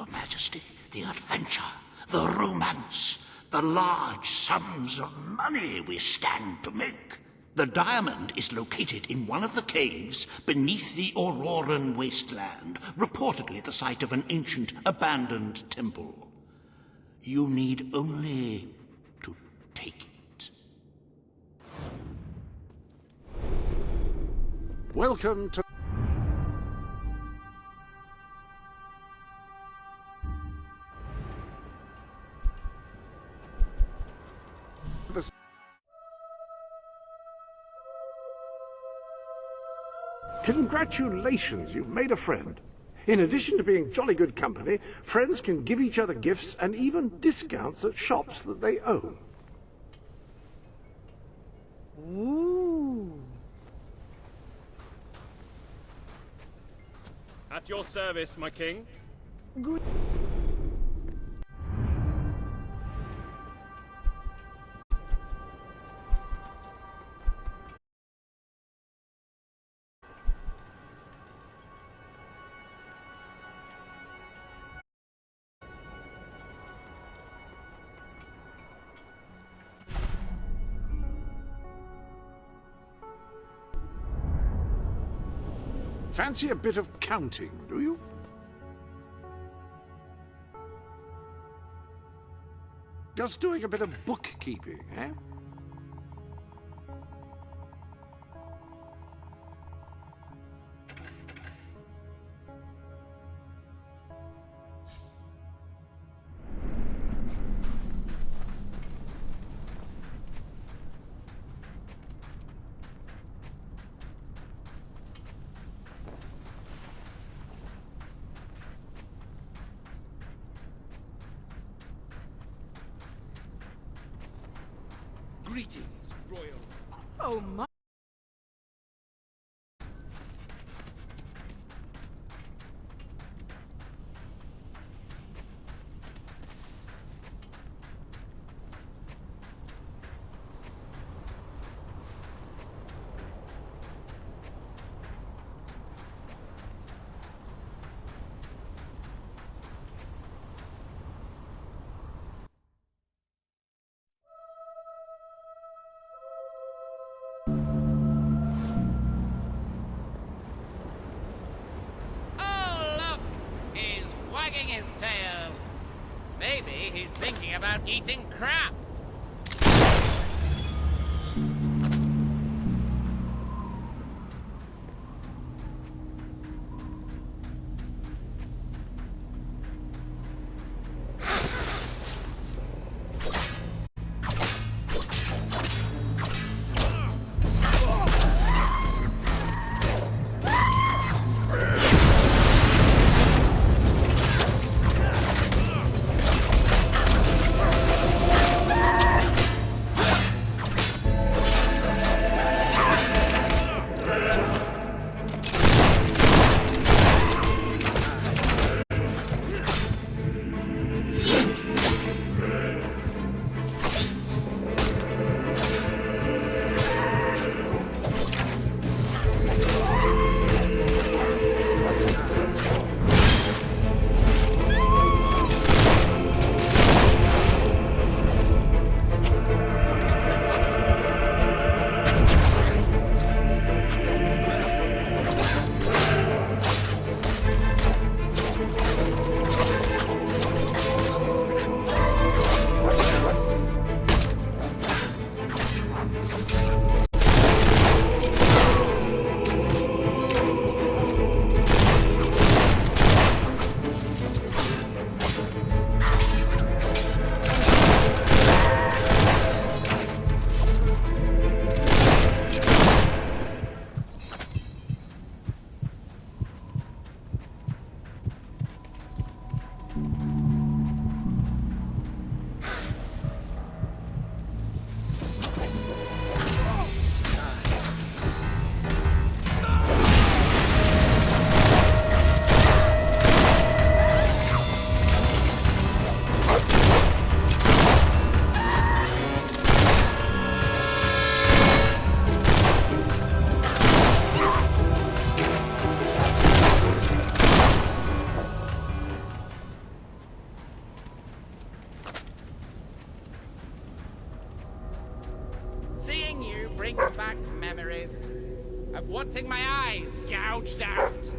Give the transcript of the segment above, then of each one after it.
Your Majesty, the adventure, the romance, the large sums of money we stand to make. The diamond is located in one of the caves beneath the Auroran wasteland, reportedly the site of an ancient, abandoned temple. You need only to take it. Welcome to... Congratulations, you've made a friend. In addition to being jolly good company, friends can give each other gifts and even discounts at shops that they own. Ooh. At your service, my king. Fancy a bit of counting, do you? Just doing a bit of bookkeeping, eh? Greetings, royal. Oh my. Wagging his tail. Maybe he's thinking about eating crap. wanting my eyes gouged out.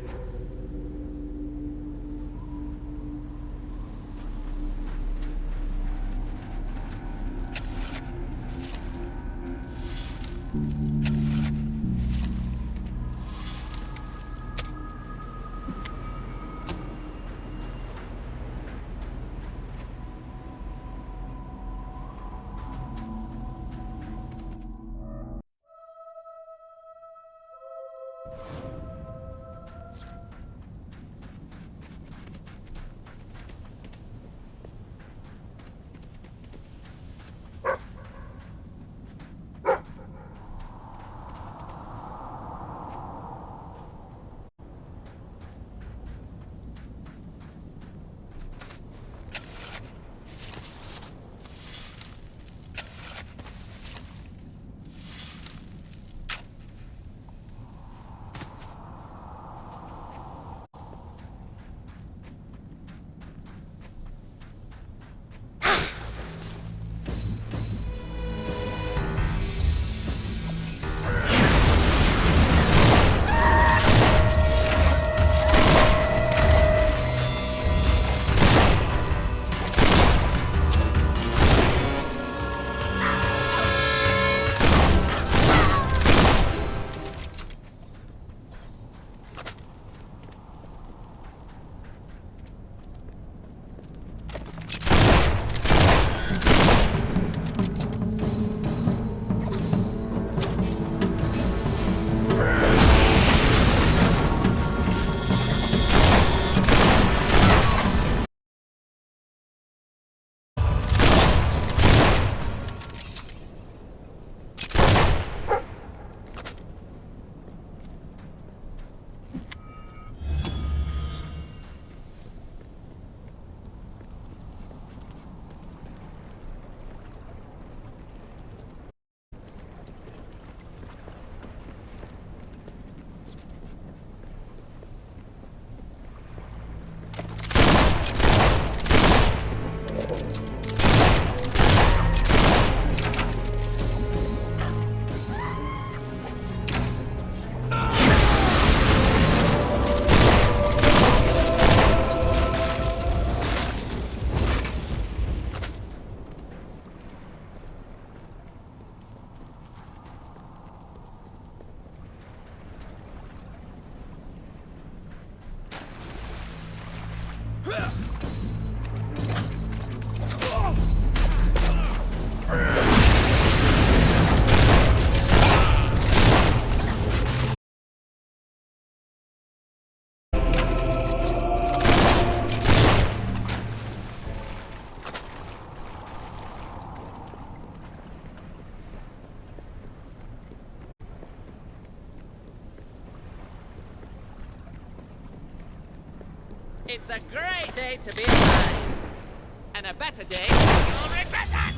It's a great day to be alive. And a better day, you'll regret that!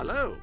Hello.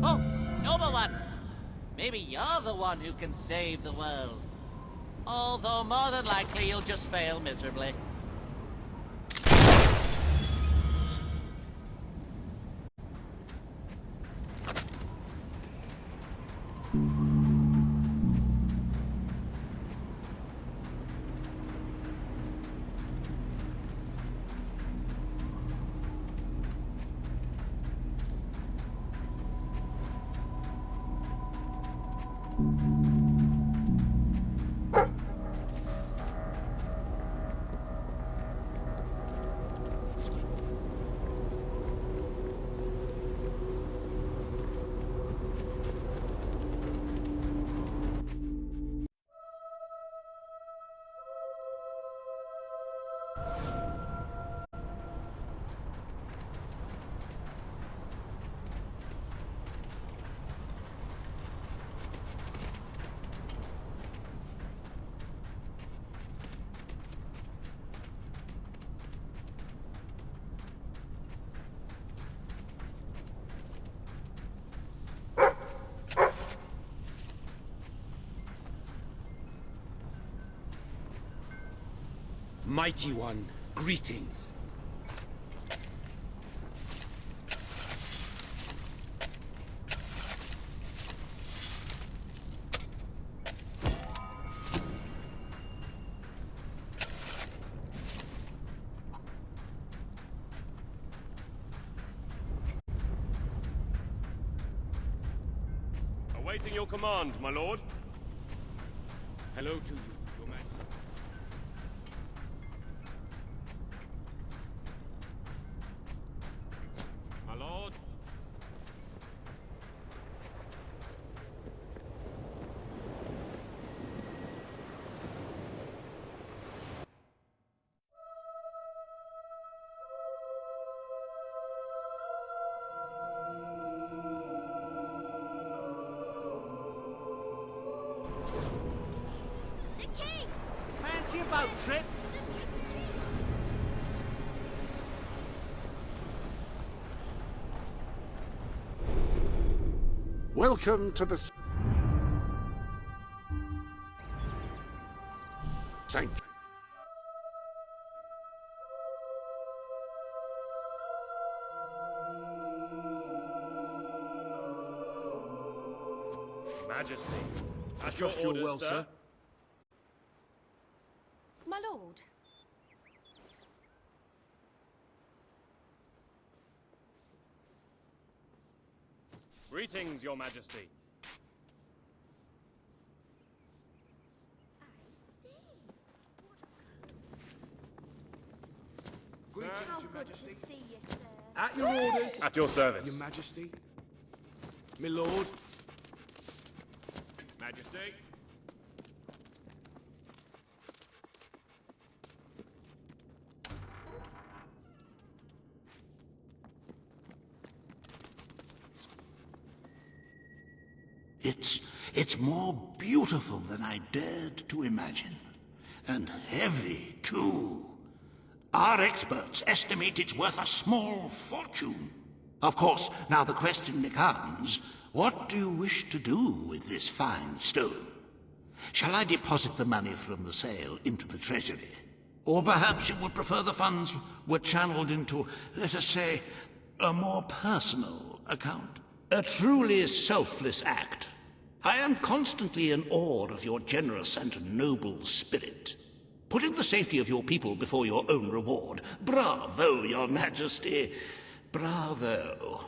Oh, noble one! Maybe you're the one who can save the world. Although more than likely you'll just fail miserably. Mighty One, greetings. Awaiting your command, my lord. Hello to you, your majesty. My lord. Fancy a boat trip? Welcome to the sanctuary. Majesty. I trust you well, sir. My lord. Greetings, Your Majesty. Greetings, How Your good Majesty. to see you, sir. At your orders, At your service. Your Majesty. My lord. Majesty. It's more beautiful than I dared to imagine. And heavy, too. Our experts estimate it's worth a small fortune. Of course, now the question becomes, what do you wish to do with this fine stone? Shall I deposit the money from the sale into the treasury? Or perhaps you would prefer the funds were channeled into, let us say, a more personal account? A truly selfless act. I am constantly in awe of your generous and noble spirit. Putting the safety of your people before your own reward. Bravo, Your Majesty. Bravo.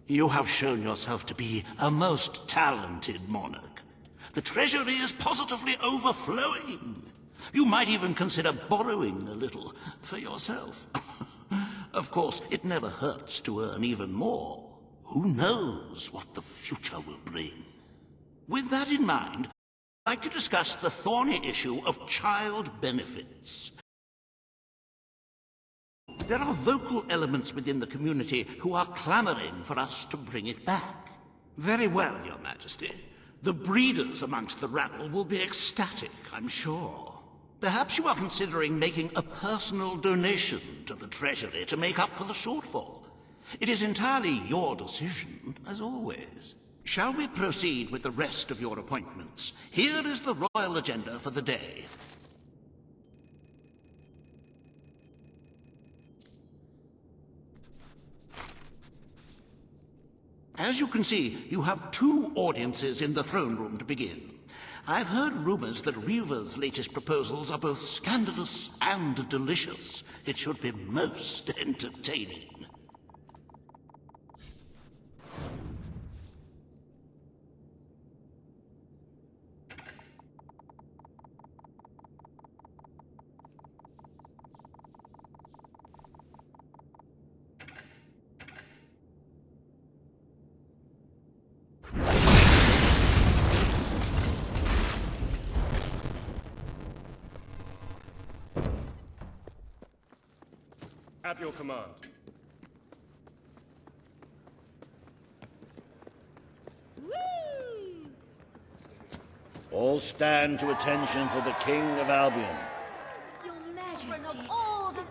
You have shown yourself to be a most talented monarch. The treasury is positively overflowing. You might even consider borrowing a little for yourself. Of course, it never hurts to earn even more. Who knows what the future will bring? With that in mind, I'd like to discuss the thorny issue of child benefits. There are vocal elements within the community who are clamoring for us to bring it back. Very well, Your Majesty. The breeders amongst the rabble will be ecstatic, I'm sure. Perhaps you are considering making a personal donation to the treasury to make up for the shortfall. It is entirely your decision, as always. Shall we proceed with the rest of your appointments? Here is the royal agenda for the day. As you can see, you have 2 audiences in the throne room to begin. I've heard rumors that Reva's latest proposals are both scandalous and delicious. It should be most entertaining. At your command. Woo! All stand to attention for the King of Albion. Your Majesty. All the...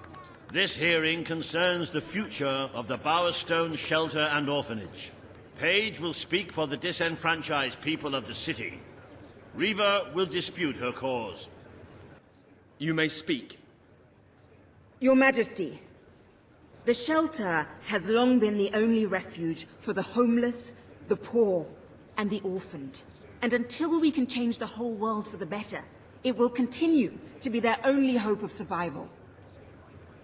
This hearing concerns the future of the Bowerstone Shelter and Orphanage. Paige will speak for the disenfranchised people of the city. Reva will dispute her cause. You may speak. Your Majesty, the shelter has long been the only refuge for the homeless, the poor, and the orphaned. And until we can change the whole world for the better, it will continue to be their only hope of survival.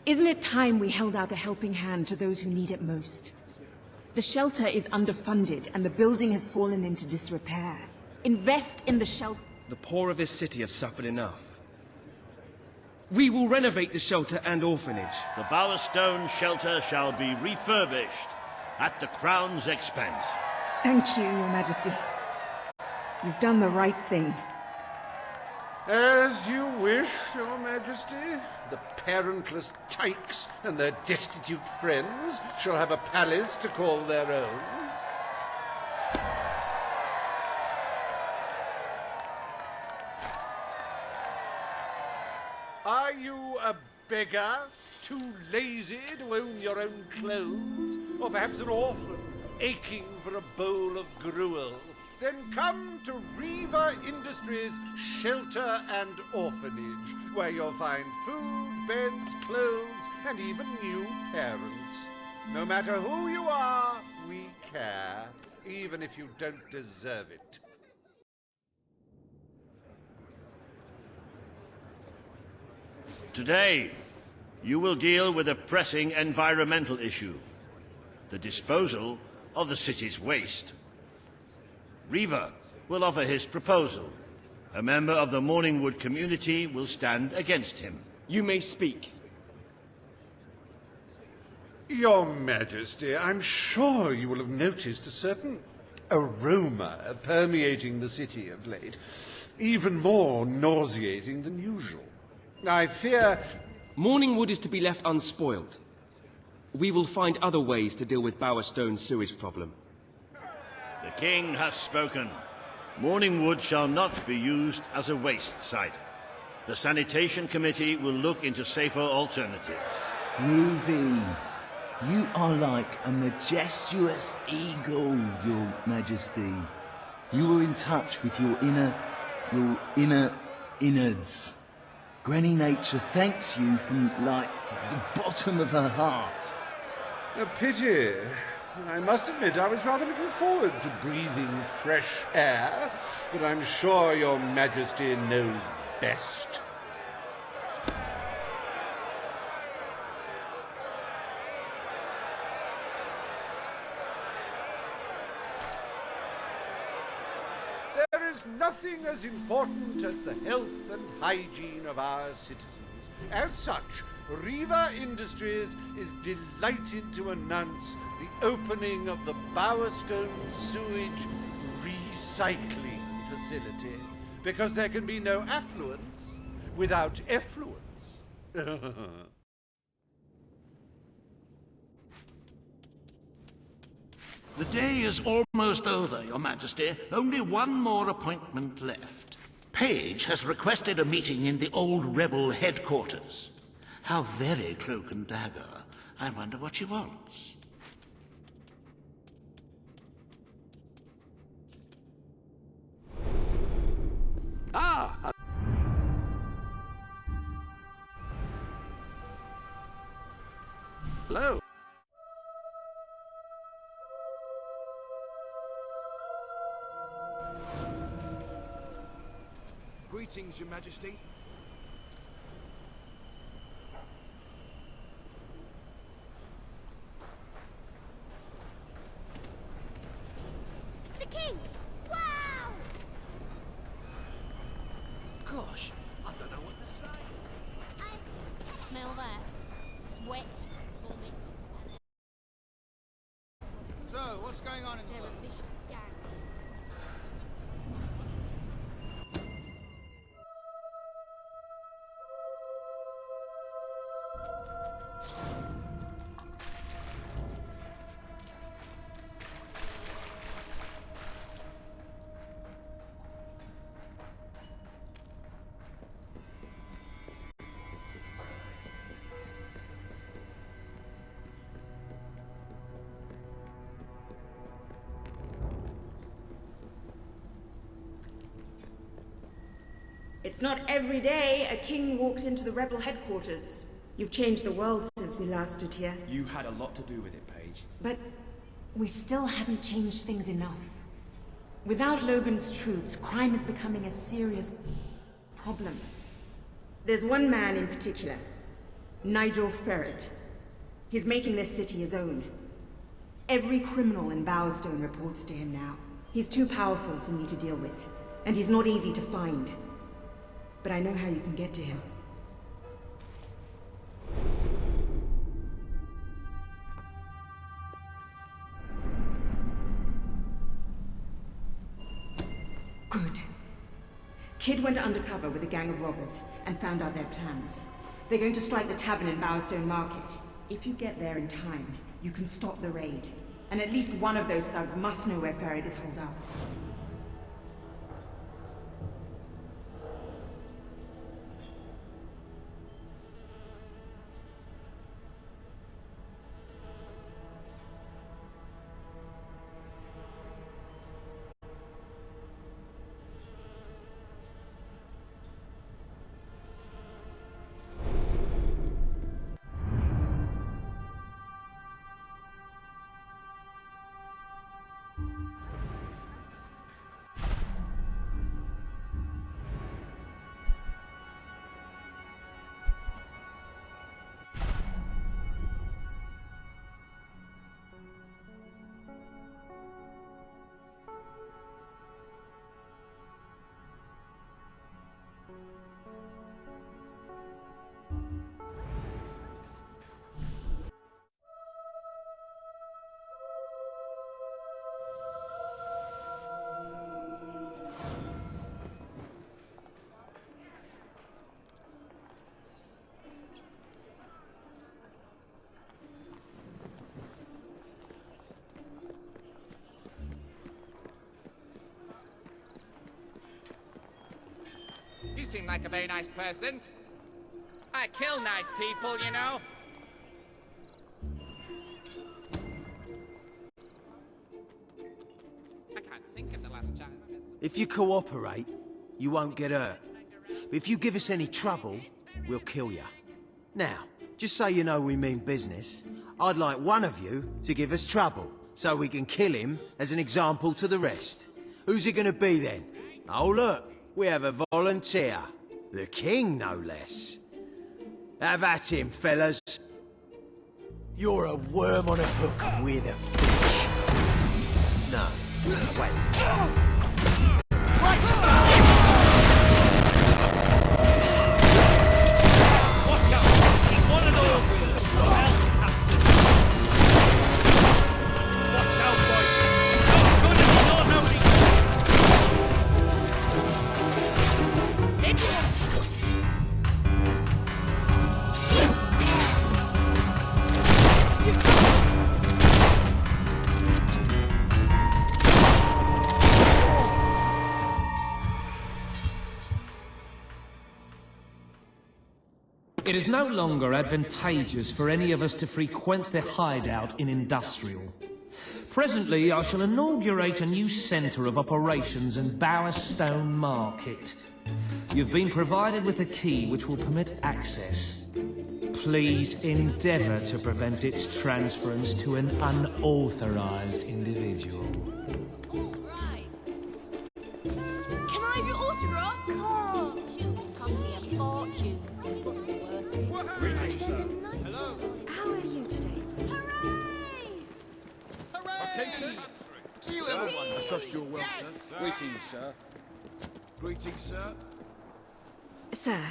Isn't it time we held out a helping hand to those who need it most? The shelter is underfunded and the building has fallen into disrepair. Invest in the shelter. The poor of this city have suffered enough. We will renovate the shelter and orphanage. The Bowerstone Shelter shall be refurbished at the Crown's expense. Thank you, Your Majesty. You've done the right thing. As you wish, Your Majesty. The parentless tykes and their destitute friends shall have a palace to call their own. Are you a beggar, too lazy to own your own clothes? Or perhaps an orphan, aching for a bowl of gruel? Then come to Riva Industries Shelter and Orphanage, where you'll find food, beds, clothes, and even new parents. No matter who you are, we care, even if you don't deserve it. Today, you will deal with a pressing environmental issue: the disposal of the city's waste. Riva will offer his proposal. A member of the Morningwood community will stand against him. You may speak. Your Majesty, I'm sure you will have noticed a certain aroma permeating the city of late, even more nauseating than usual. I fear... Morningwood is to be left unspoiled. We will find other ways to deal with Bowerstone's sewage problem. The king has spoken. Morningwood shall not be used as a waste site. The sanitation committee will look into safer alternatives. Groovy. You are like a majestuous eagle, Your Majesty. You are in touch with your inner innards. Granny Nature thanks you from, like, the bottom of her heart. A pity. I must admit I was rather looking forward to breathing fresh air, but I'm sure Your Majesty knows best. There is nothing as important as the health and hygiene of our citizens. As such, Riva Industries is delighted to announce the opening of the Bowerstone Sewage Recycling Facility, because there can be no affluence without effluence. The day is almost over, Your Majesty. Only one more appointment left. Page has requested a meeting in the old rebel headquarters. How very cloak and dagger. I wonder what she wants. Ah! Hello. Greetings, Your Majesty. The king! Wow! Gosh, I don't know what to say. Smell that. Sweat, vomit, and So, what's going on in the they're world? a vicious gang. It's not every day a king walks into the rebel headquarters. You've changed the world since we last stood here. You had a lot to do with it, Paige. But we still haven't changed things enough. Without Logan's troops, crime is becoming a serious problem. There's one man in particular, Nigel Ferret. He's making this city his own. Every criminal in Bowerstone reports to him now. He's too powerful for me to deal with, and he's not easy to find. But I know how you can get to him. Kid went undercover with a gang of robbers and found out their plans. They're going to strike the tavern in Bowerstone Market. If you get there in time, you can stop the raid. And at least one of those thugs must know where Ferret is holed up. You seem like a very nice person. I kill nice people, you know. I can't think of the last time I met someone. If you cooperate, you won't get hurt. But if you give us any trouble, we'll kill you. Now, just so you know we mean business, I'd like one of you to give us trouble, so we can kill him as an example to the rest. Who's it gonna be then? Oh look, we have a volunteer. The king, no less. Have at him, fellas. You're a worm on a hook, and we're the fish. No, wait. Right start! Watch out! He's one of those who will Watch out, boys! Not good if you know how to... It is no longer advantageous for any of us to frequent the hideout in Industrial. Presently, I shall inaugurate a new centre of operations in Bowerstone Market. You've been provided with a key which will permit access. Please endeavour to prevent its transference to an unauthorised individual. Right. Can I have your autograph? Of course. She'll cost me a fortune. But worth it. Hello. How are you today, sir? Hooray! Attend to you, everyone. I trust you're well, sir. Greetings, sir. Greetings, sir. Sir.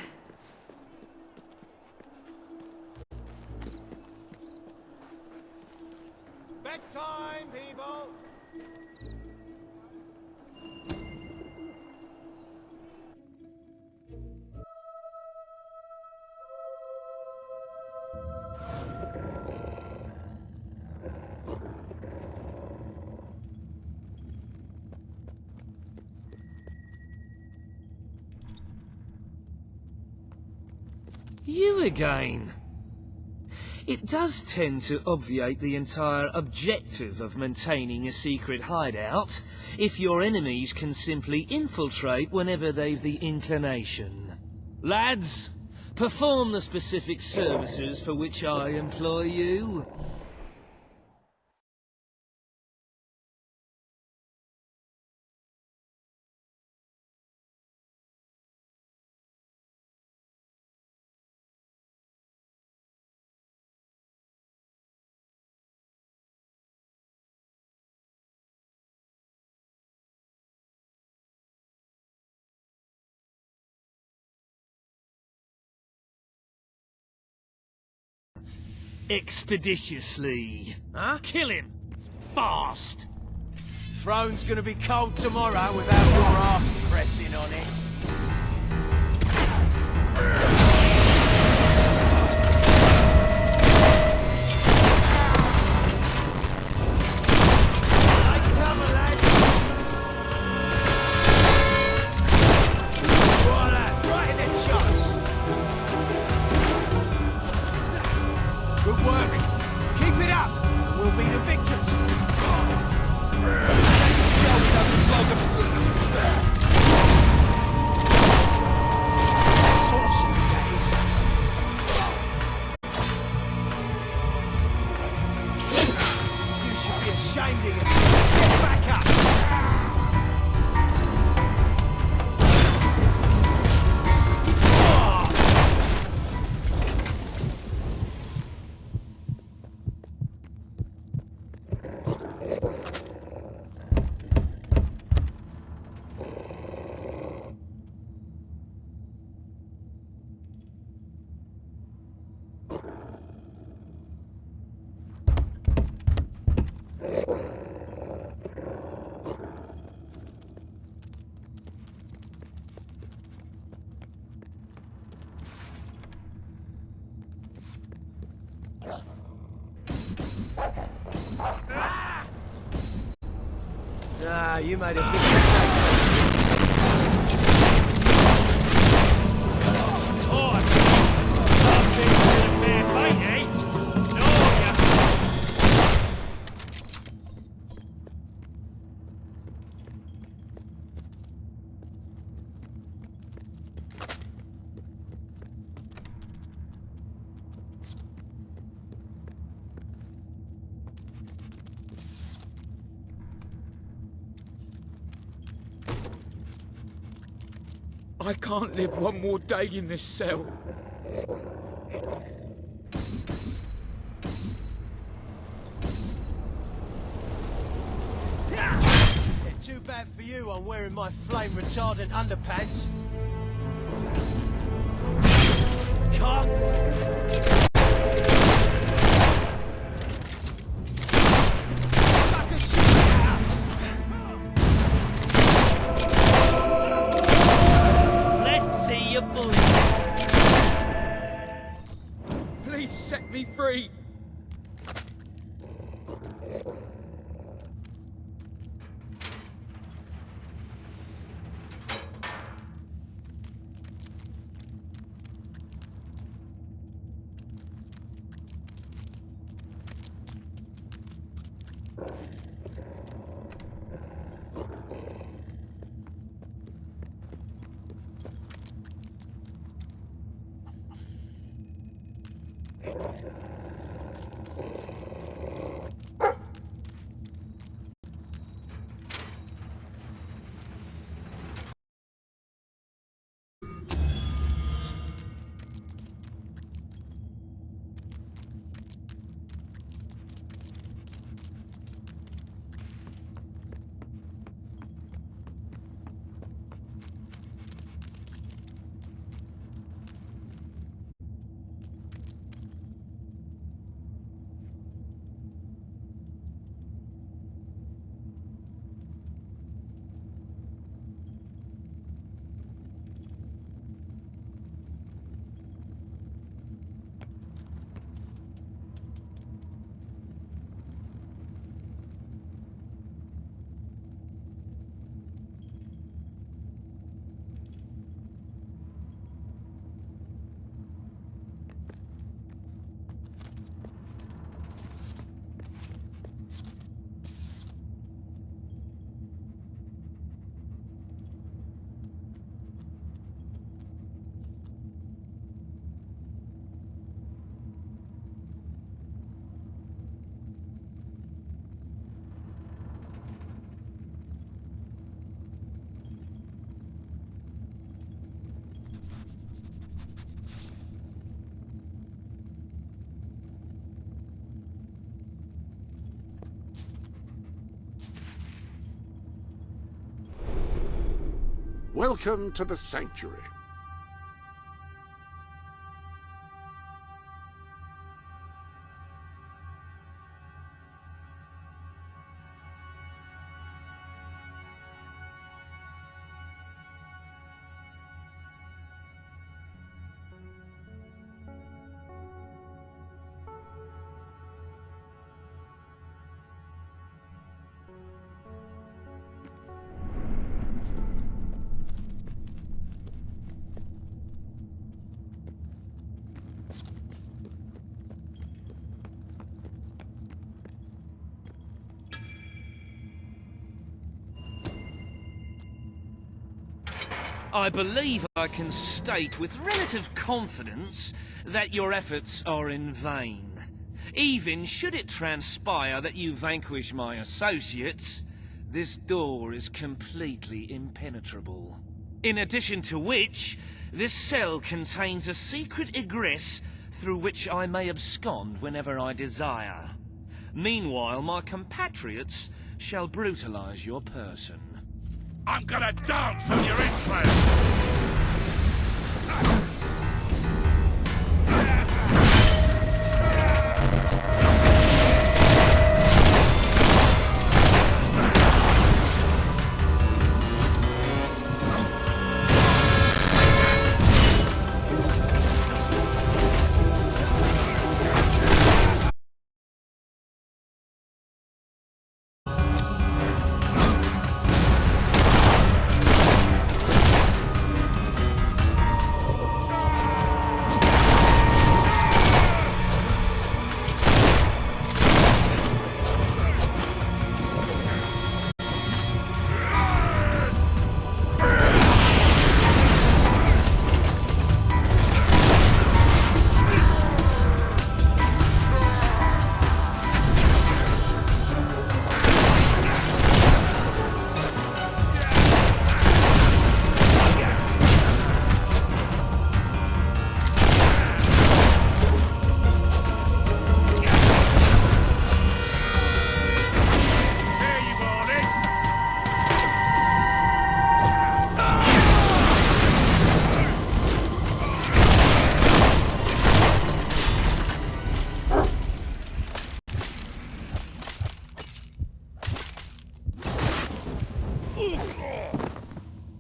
Bedtime, people! You again. It does tend to obviate the entire objective of maintaining a secret hideout if your enemies can simply infiltrate whenever they've the inclination. Lads, perform the specific services for which I employ you. Expeditiously. Huh? Kill him! Fast! Throne's gonna be cold tomorrow without your ass pressing on it. Good work. Keep it up, and we'll be the victors. Saucy, that is. You should be ashamed of yourself. Get back up. Nah, you made a big mistake. I can't live one more day in this cell. Yeah, too bad for you, I'm wearing my flame retardant underpants. Can't. Sucker shit out! Let's see you bleed. Please set me free. Welcome to the Sanctuary. I believe I can state with relative confidence that your efforts are in vain. Even should it transpire that you vanquish my associates, this door is completely impenetrable. In addition to which, this cell contains a secret egress through which I may abscond whenever I desire. Meanwhile, my compatriots shall brutalize your person. I'm gonna dance on your entrails!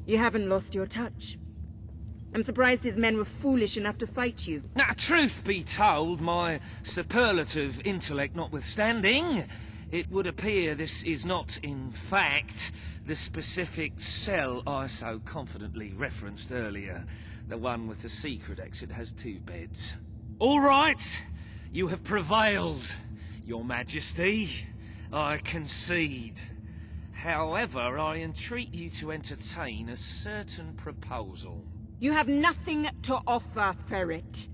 You haven't lost your touch. I'm surprised his men were foolish enough to fight you. Now, truth be told, my superlative intellect notwithstanding, it would appear this is not, in fact, the specific cell I so confidently referenced earlier. The one with the secret exit has 2 beds. All right, you have prevailed, Your Majesty. I concede. However, I entreat you to entertain a certain proposal. You have nothing to offer, Ferret.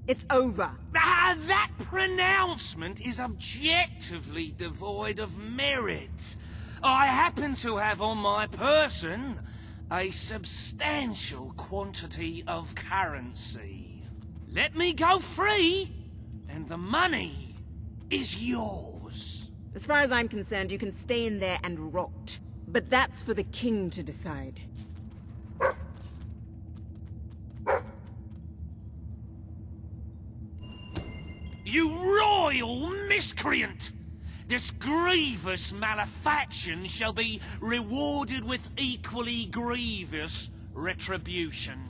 It's over. Ah, that pronouncement is objectively devoid of merit. I happen to have on my person a substantial quantity of currency. Let me go free, and the money is yours. As far as I'm concerned, you can stay in there and rot. But that's for the king to decide. You royal miscreant! This grievous malefaction shall be rewarded with equally grievous retribution.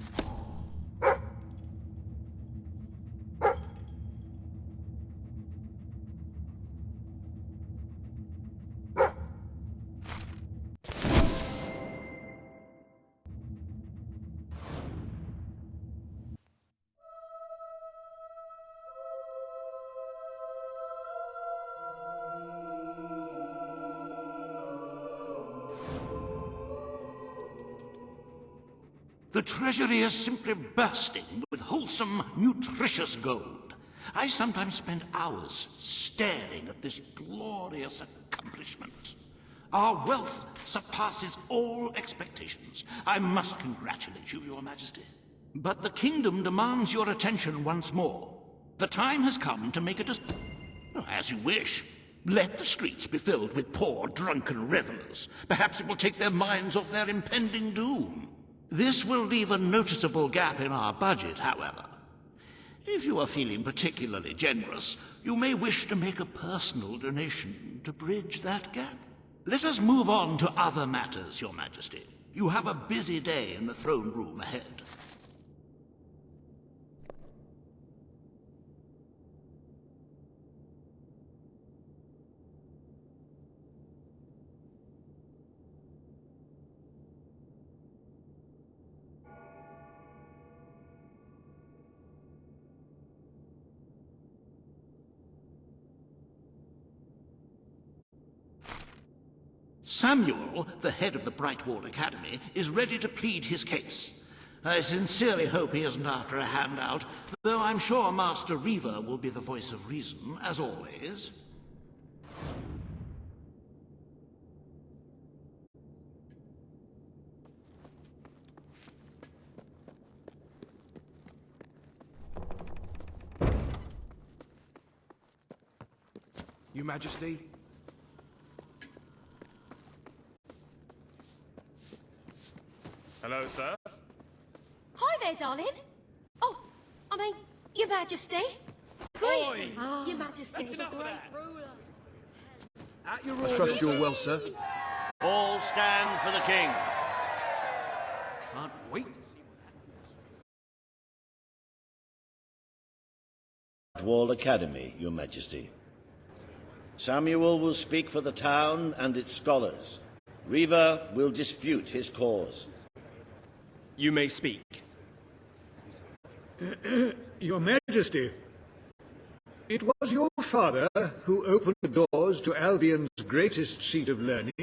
The treasury is simply bursting with wholesome, nutritious gold. I sometimes spend hours staring at this glorious accomplishment. Our wealth surpasses all expectations. I must congratulate you, Your Majesty. But the kingdom demands your attention once more. The time has come to make a decision. As you wish. Let the streets be filled with poor, drunken revelers. Perhaps it will take their minds off their impending doom. This will leave a noticeable gap in our budget, however. If you are feeling particularly generous, you may wish to make a personal donation to bridge that gap. Let us move on to other matters, Your Majesty. You have a busy day in the throne room ahead. Samuel, the head of the Brightwall Academy, is ready to plead his case. I sincerely hope he isn't after a handout, though I'm sure Master Reaver will be the voice of reason, as always. Your Majesty? Hello, sir. Hi there, darling. Oh, I mean, Your Majesty. Greetings, Your Majesty. That's enough of that. Ruler. At your orders. I trust you are well, sir. All stand for the king. Can't wait to see what happens. Wall Academy, Your Majesty. Samuel will speak for the town and its scholars. Reaver will dispute his cause. You may speak. Your Majesty, it was your father who opened the doors to Albion's greatest seat of learning.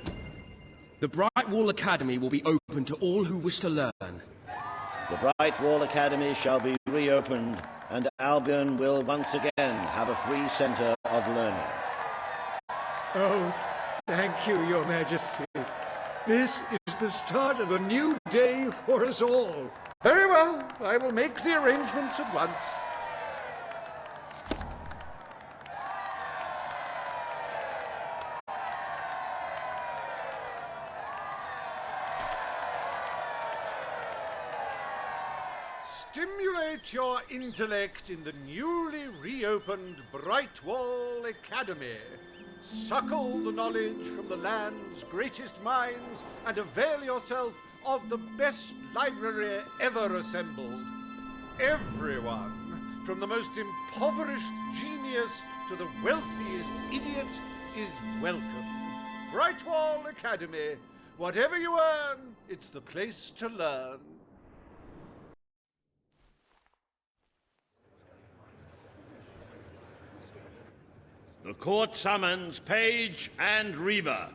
The Bright Wall Academy will be open to all who wish to learn. The Bright Wall Academy shall be reopened, and Albion will once again have a free centre of learning. Oh, thank you, Your Majesty. This is the start of a new day for us all. Very well. I will make the arrangements at once. Stimulate your intellect in the newly reopened Brightwall Academy. Suckle the knowledge from the land's greatest minds and avail yourself of the best library ever assembled. Everyone, from the most impoverished genius to the wealthiest idiot, is welcome. Brightwall Academy. Whatever you earn, it's the place to learn. The court summons Page and Reaver.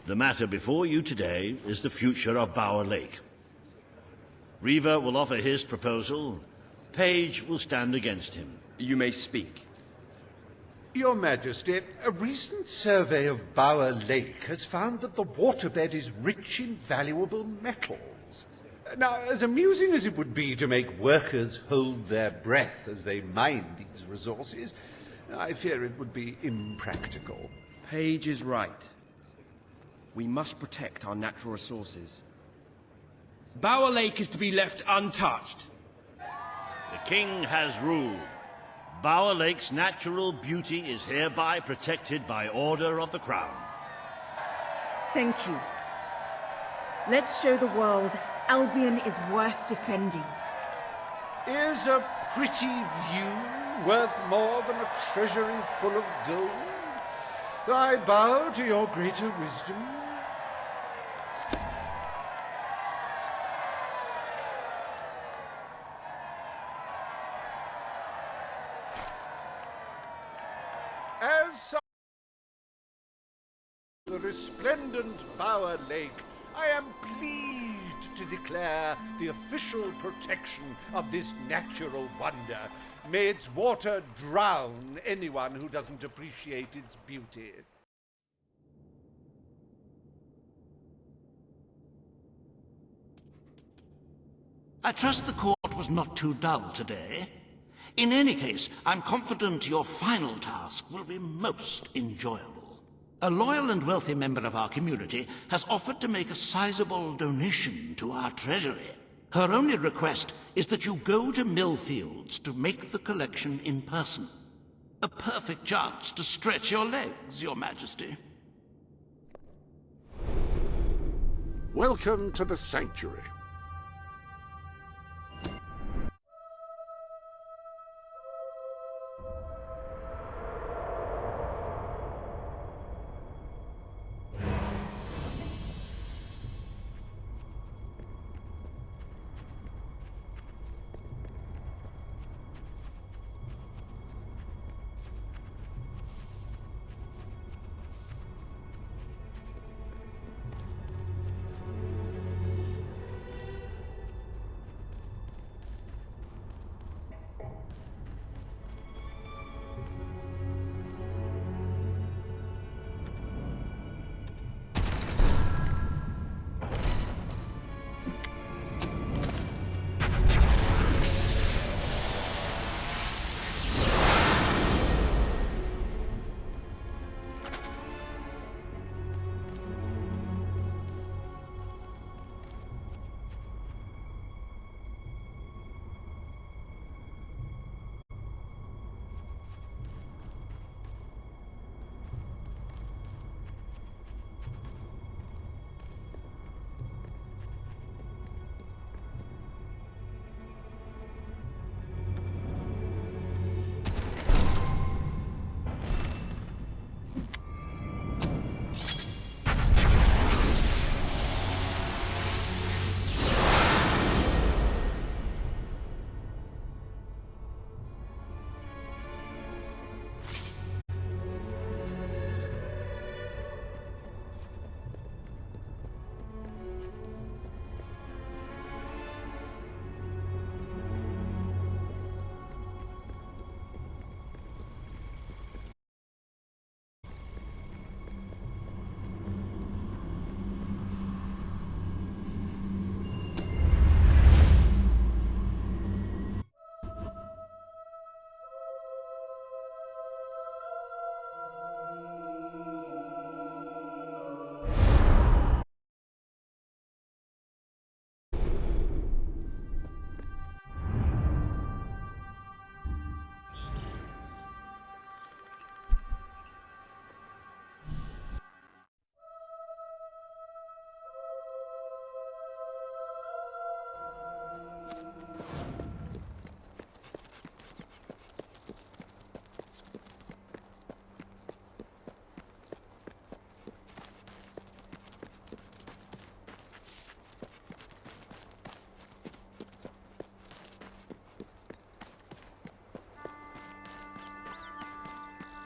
The matter before you today is the future of Bower Lake. Reaver will offer his proposal. Page will stand against him. You may speak. Your Majesty, a recent survey of Bower Lake has found that the waterbed is rich in valuable metals. Now, as amusing as it would be to make workers hold their breath as they mine these resources, I fear it would be impractical. Page is right. We must protect our natural resources. Bower Lake is to be left untouched. The king has ruled. Bower Lake's natural beauty is hereby protected by order of the crown. Thank you. Let's show the world Albion is worth defending. Is a pretty view worth more than a treasury full of gold? I bow to your greater wisdom. As the resplendent Bower Lake, I am pleased to declare the official protection of this natural wonder. May its water drown anyone who doesn't appreciate its beauty. I trust the court was not too dull today. In any case, I'm confident your final task will be most enjoyable. A loyal and wealthy member of our community has offered to make a sizable donation to our treasury. Her only request is that you go to Millfields to make the collection in person. A perfect chance to stretch your legs, Your Majesty. Welcome to the Sanctuary.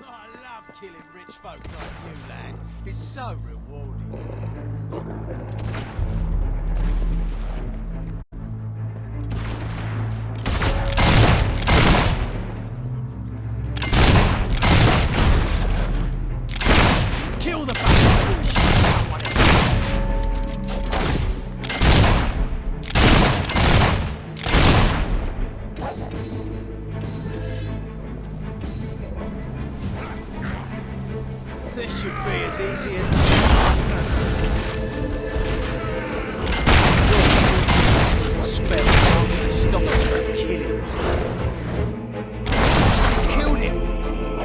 I love killing rich folk like you, lad. It's so rewarding. Kill the bastard and shoot someone else. This should be as easy as... Spell told me to stop us from killing. Killed him!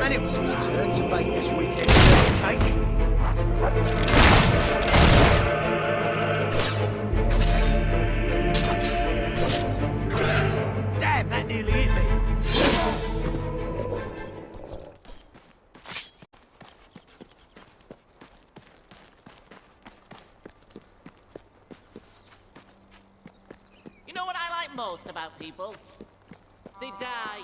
And it was his turn to make this weekend's cake. Damn, that nearly hit me. You know what I like most about people? They die.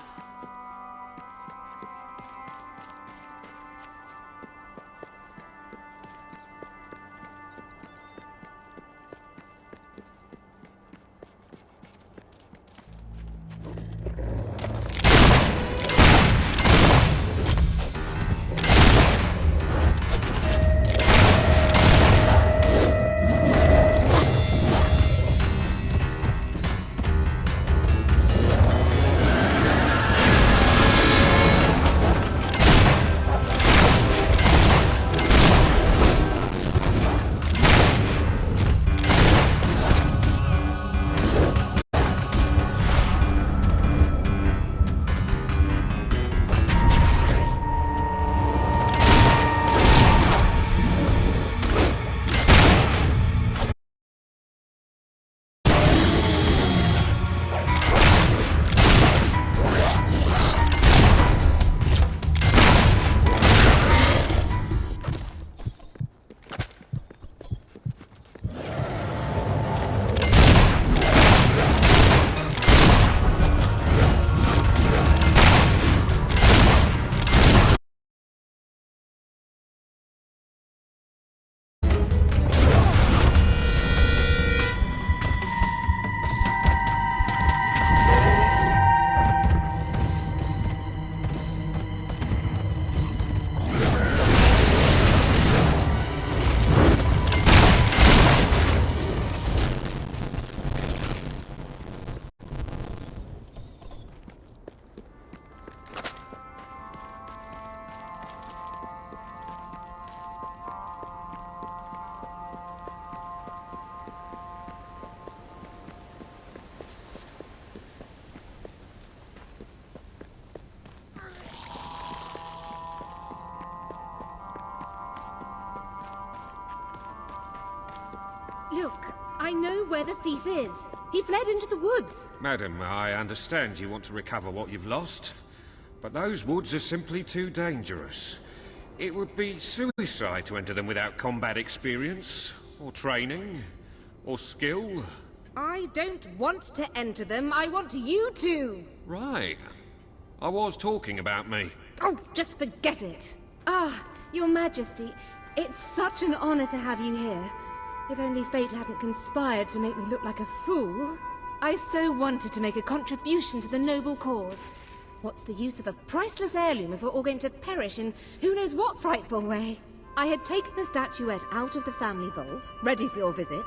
Look, I know where the thief is. He fled into the woods. Madam, I understand you want to recover what you've lost, but those woods are simply too dangerous. It would be suicide to enter them without combat experience, or training, or skill. I don't want to enter them. I want you to. Right. I was talking about me. Oh, just forget it. Ah, Your Majesty, it's such an honor to have you here. If only fate hadn't conspired to make me look like a fool. I so wanted to make a contribution to the noble cause. What's the use of a priceless heirloom if we're all going to perish in who knows what frightful way? I had taken the statuette out of the family vault, ready for your visit,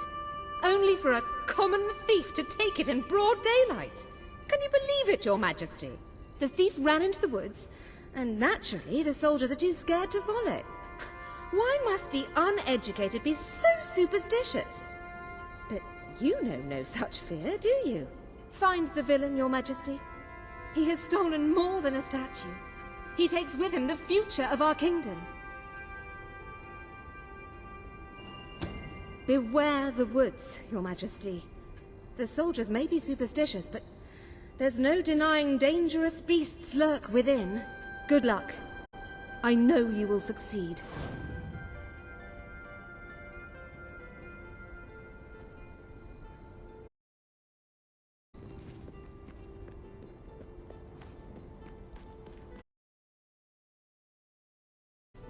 only for a common thief to take it in broad daylight. Can you believe it, Your Majesty? The thief ran into the woods, and naturally the soldiers are too scared to follow. Why must the uneducated be so superstitious? But you know no such fear, do you? Find the villain, Your Majesty. He has stolen more than a statue. He takes with him the future of our kingdom. Beware the woods, Your Majesty. The soldiers may be superstitious, but there's no denying dangerous beasts lurk within. Good luck. I know you will succeed.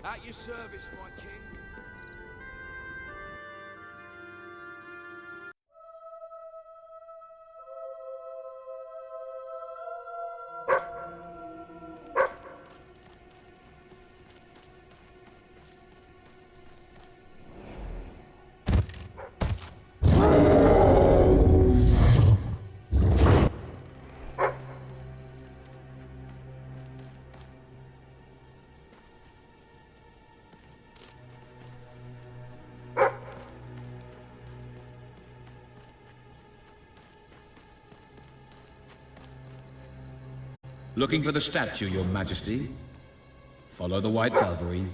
At your service, my king. Looking for the statue, Your Majesty. Follow the White Cavalry.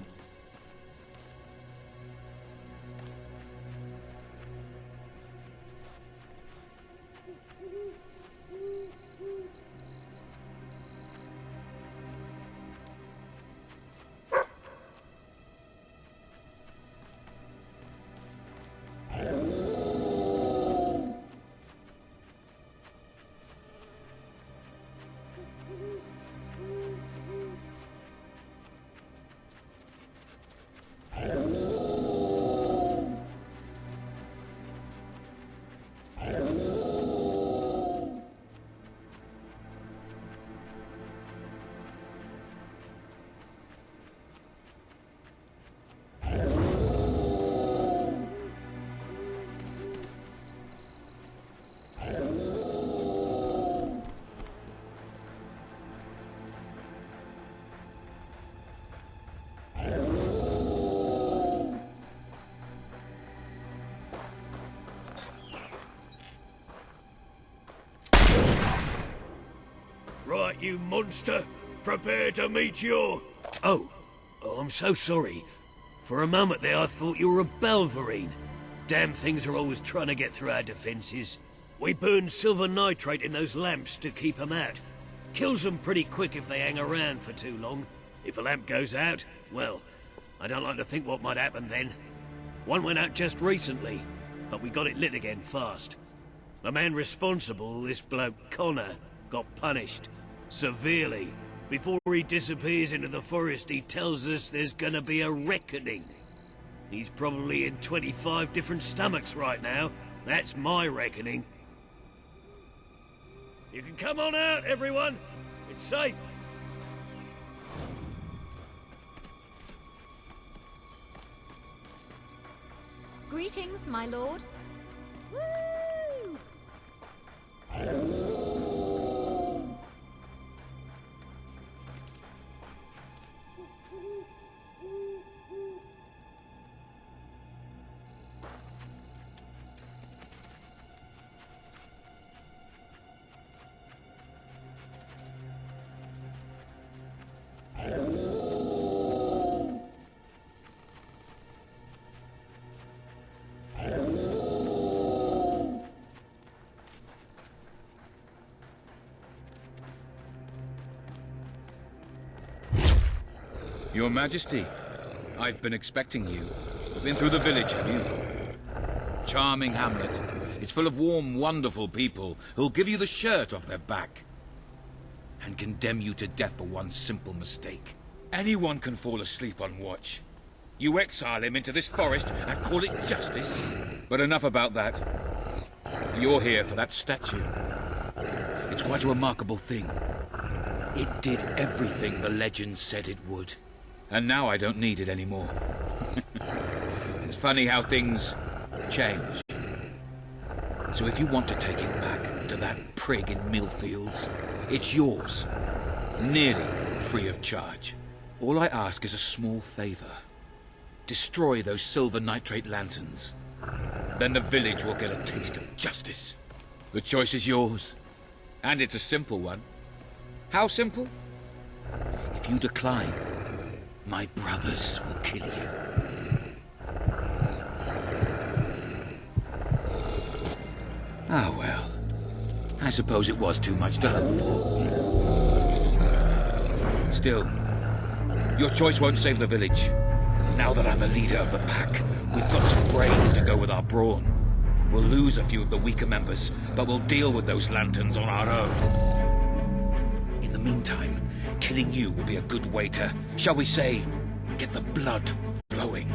Right, you monster. Prepare to meet your... Oh, I'm so sorry. For a moment there I thought you were a Belverine. Damn things are always trying to get through our defenses. We burn silver nitrate in those lamps to keep them out. Kills them pretty quick if they hang around for too long. If a lamp goes out, well, I don't like to think what might happen then. One went out just recently, but we got it lit again fast. The man responsible, this bloke Connor, got punished. Severely. Before he disappears into the forest, he tells us there's gonna be a reckoning. He's probably in 25 different stomachs right now. That's my reckoning. You can come on out, everyone. It's safe. Greetings, my lord. Woo! Your Majesty, I've been expecting you. Been through the village, have you? Charming hamlet. It's full of warm, wonderful people who'll give you the shirt off their back and condemn you to death for one simple mistake. Anyone can fall asleep on watch. You exile him into this forest and call it justice. But enough about that. You're here for that statue. It's quite a remarkable thing. It did everything the legend said it would. And now I don't need it anymore. It's funny how things change. So if you want to take it back to that prig in Millfields, it's yours. Nearly free of charge. All I ask is a small favor. Destroy those silver nitrate lanterns. Then the village will get a taste of justice. The choice is yours. And it's a simple one. How simple? If you decline, my brothers will kill you. Ah, well. I suppose it was too much to hope for. Still, your choice won't save the village. Now that I'm the leader of the pack, we've got some brains to go with our brawn. We'll lose a few of the weaker members, but we'll deal with those lanterns on our own. In the meantime, killing you will be a good way to, shall we say, get the blood flowing.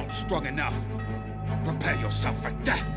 Strong enough. Prepare yourself for death.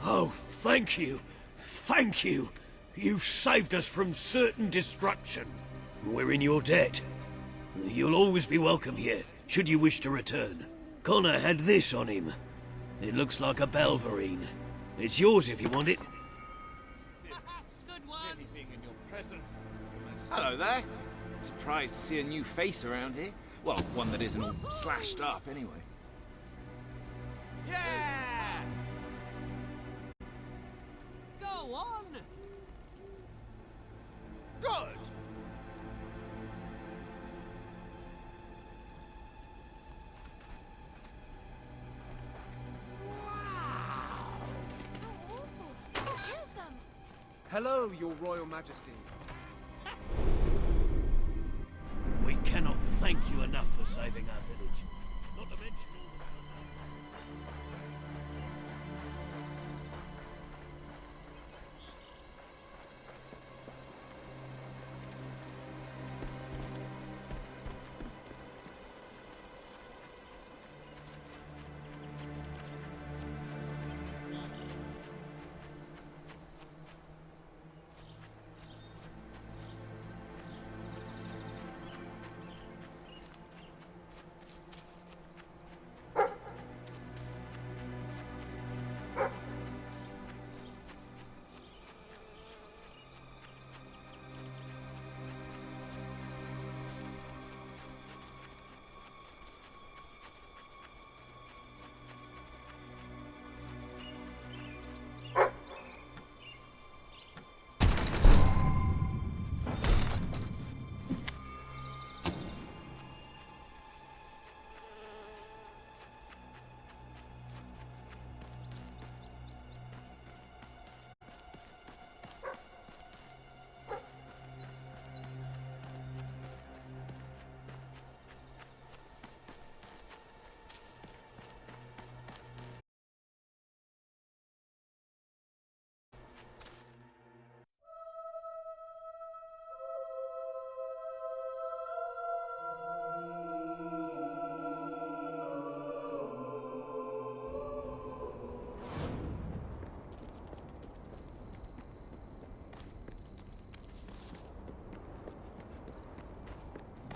Oh, thank you. Thank you. You saved us from certain destruction. We're in your debt. You'll always be welcome here, should you wish to return. Connor had this on him. It looks like a Belverine. It's yours if you want it. Hello there. Surprised to see a new face around here. Well, one that isn't all slashed up, anyway. Yeah! Go on! Good! Hello, Your Royal Majesty. We cannot thank you enough for saving our village. Not to mention all the...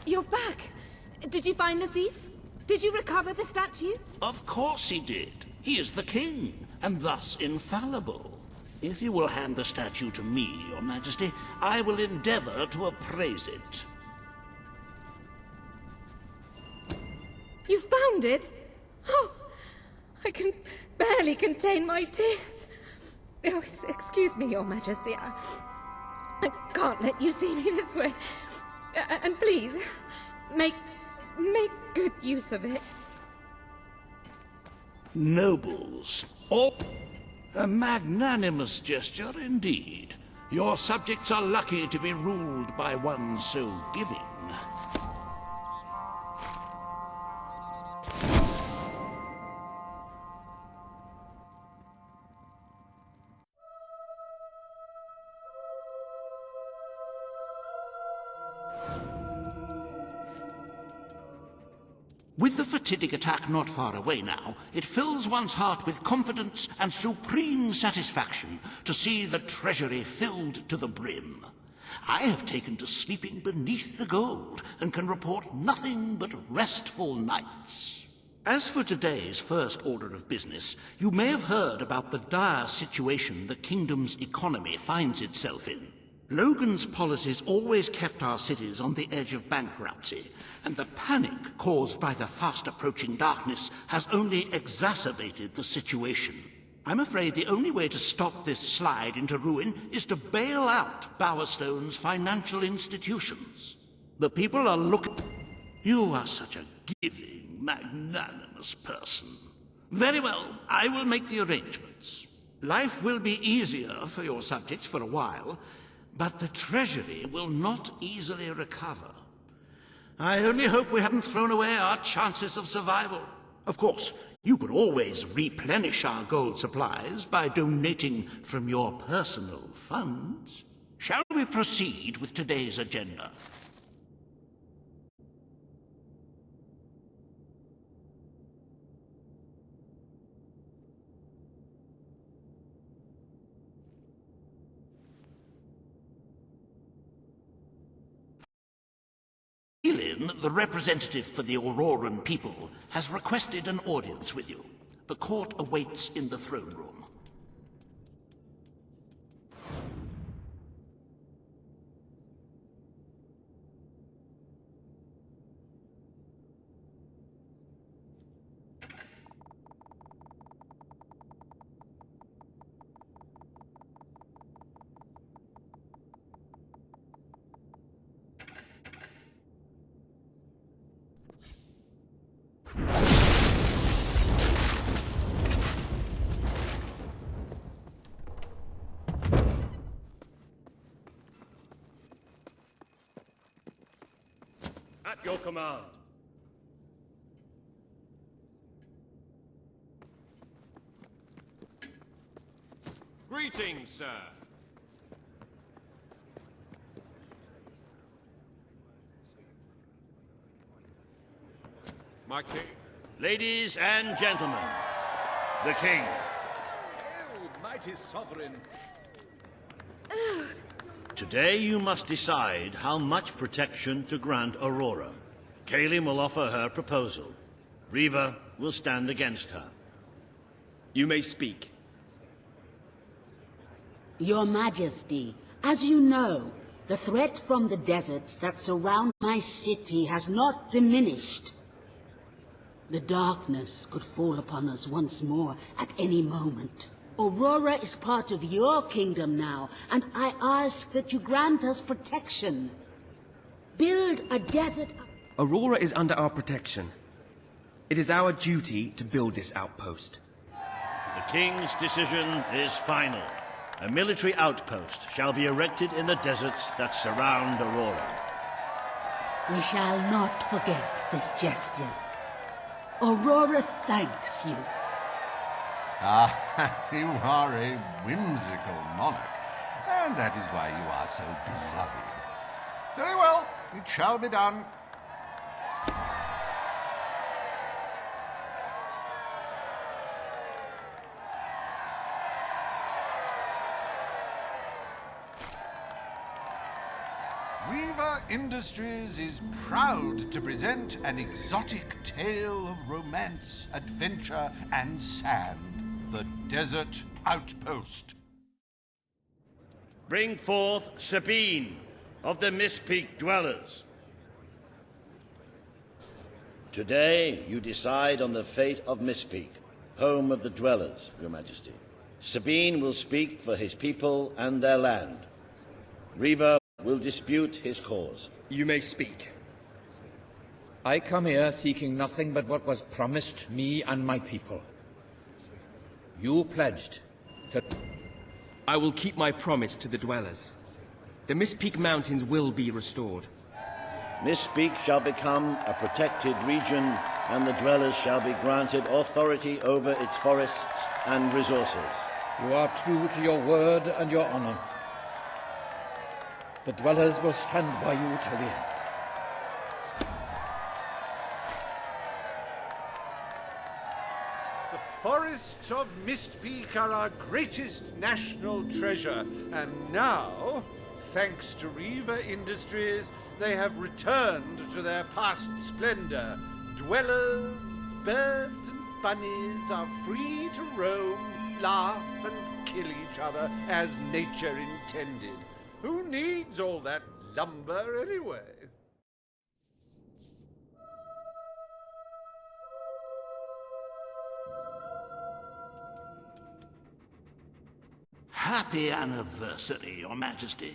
You're back! Did you find the thief? Did you recover the statue? Of course he did. He is the king, and thus infallible. If you will hand the statue to me, Your Majesty, I will endeavor to appraise it. You found it? Oh, I can barely contain my tears. Oh, excuse me, Your Majesty. I can't let you see me this way. And please, make good use of it. Nobles, all... A magnanimous gesture indeed. Your subjects are lucky to be ruled by one so giving. With the fatidic attack not far away now, it fills one's heart with confidence and supreme satisfaction to see the treasury filled to the brim. I have taken to sleeping beneath the gold and can report nothing but restful nights. As for today's first order of business, you may have heard about the dire situation the kingdom's economy finds itself in. Logan's policies always kept our cities on the edge of bankruptcy, and the panic caused by the fast-approaching darkness has only exacerbated the situation. I'm afraid the only way to stop this slide into ruin is to bail out Bowerstone's financial institutions. The people are looking... You are such a giving, magnanimous person. Very well, I will make the arrangements. Life will be easier for your subjects for a while, but the treasury will not easily recover. I only hope we haven't thrown away our chances of survival. Of course, you could always replenish our gold supplies by donating from your personal funds. Shall we proceed with today's agenda? The representative for the Auroran people has requested an audience with you. The court awaits in the throne room. At your command. Greetings, sir. My king. Ladies and gentlemen, the king. Hail, mighty sovereign. Today you must decide how much protection to grant Aurora. Kalim will offer her proposal. Riva will stand against her. You may speak. Your Majesty, as you know, the threat from the deserts that surround my city has not diminished. The darkness could fall upon us once more at any moment. Aurora is part of your kingdom now, and I ask that you grant us protection. Build a desert... Aurora is under our protection. It is our duty to build this outpost. The king's decision is final. A military outpost shall be erected in the deserts that surround Aurora. We shall not forget this gesture. Aurora thanks you. Ah, you are a whimsical monarch, and that is why you are so beloved. Very well, it shall be done. Weaver Industries is proud to present an exotic tale of romance, adventure, and sand. The Desert Outpost. Bring forth Sabine of the Mistpeak Dwellers. Today you decide on the fate of Mistpeak, home of the Dwellers, Your Majesty. Sabine will speak for his people and their land. Riva will dispute his cause. You may speak. I come here seeking nothing but what was promised me and my people. You pledged to... I will keep my promise to the Dwellers. The Mistpeak Mountains will be restored. Mistpeak shall become a protected region, and the Dwellers shall be granted authority over its forests and resources. You are true to your word and your honor. The Dwellers will stand by you till the end. The forests of Mistpeak are our greatest national treasure, and now, thanks to Riva Industries, they have returned to their past splendor. Dwellers, birds, and bunnies are free to roam, laugh, and kill each other as nature intended. Who needs all that lumber anyway? Happy anniversary, Your Majesty.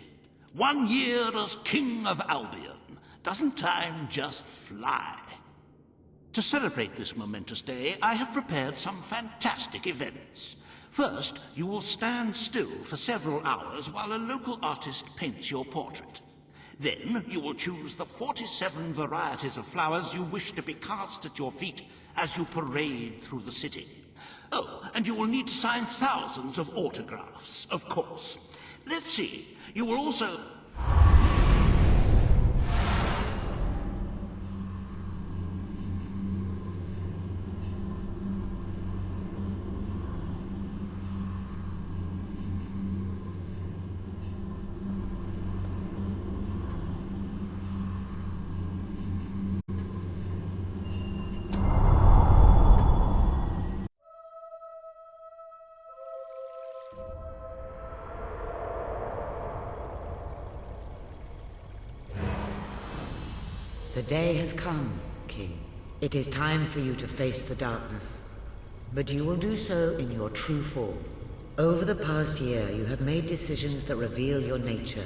1 year as King of Albion. Doesn't time just fly? To celebrate this momentous day, I have prepared some fantastic events. First, you will stand still for several hours while a local artist paints your portrait. Then, you will choose the 47 varieties of flowers you wish to be cast at your feet as you parade through the city. Oh, and you will need to sign thousands of autographs, of course. Let's see, you will also... The day has come, King. It is time for you to face the darkness. But you will do so in your true form. Over the past year, you have made decisions that reveal your nature,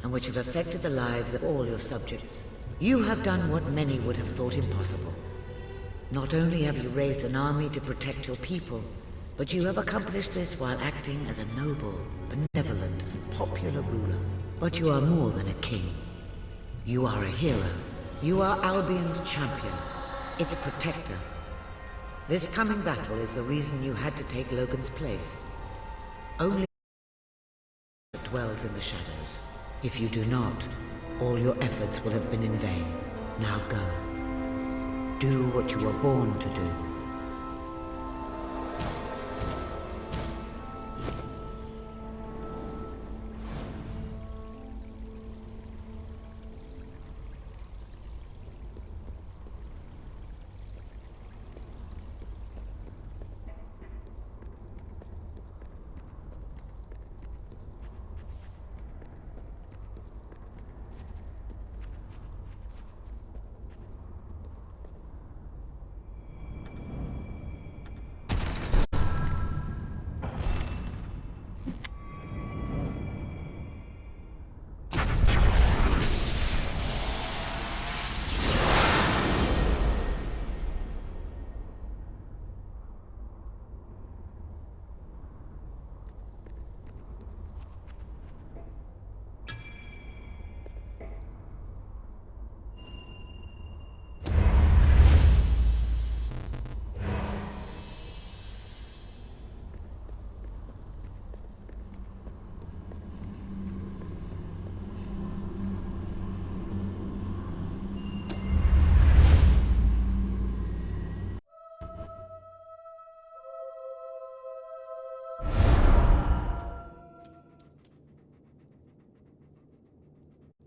and which have affected the lives of all your subjects. You have done what many would have thought impossible. Not only have you raised an army to protect your people, but you have accomplished this while acting as a noble, benevolent, and popular ruler. But you are more than a king. You are a hero. You are Albion's champion, its protector. This coming battle is the reason you had to take Logan's place. Only dwells in the shadows. If you do not, all your efforts will have been in vain. Now go. Do what you were born to do.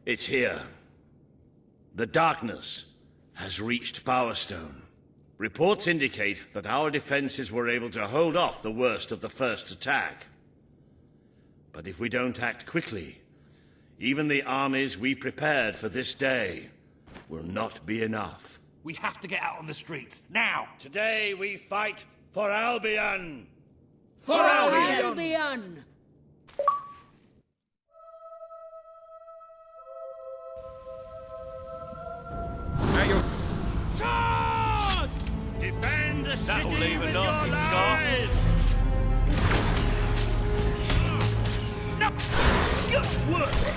It's here. The darkness has reached Power Stone. Reports indicate that our defenses were able to hold off the worst of the first attack. But if we don't act quickly, even the armies we prepared for this day will not be enough. We have to get out on the streets, now! Today we fight for Albion! For Albion! Charge! Defend the city with your lives! No! Good work!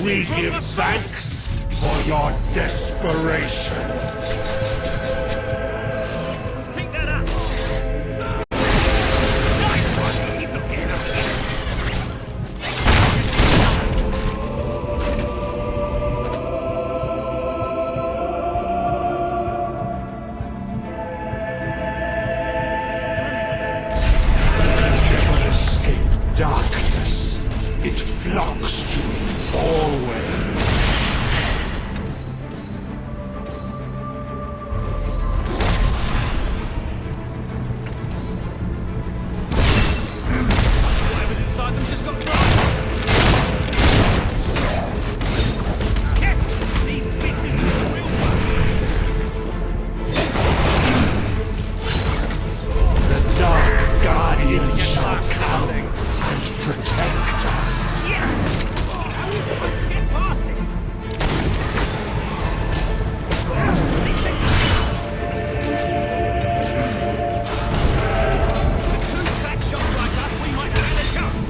we give thanks for your desperation. Pick that up! Nice one! He's not getting up again. Never escape darkness. It flocks to me always. Whatever's inside them just got thrown. These beasties are the real one. The Dark Guardian shall come and protect us. How are we supposed to get past it? With two back shots like us, we might stand a chance.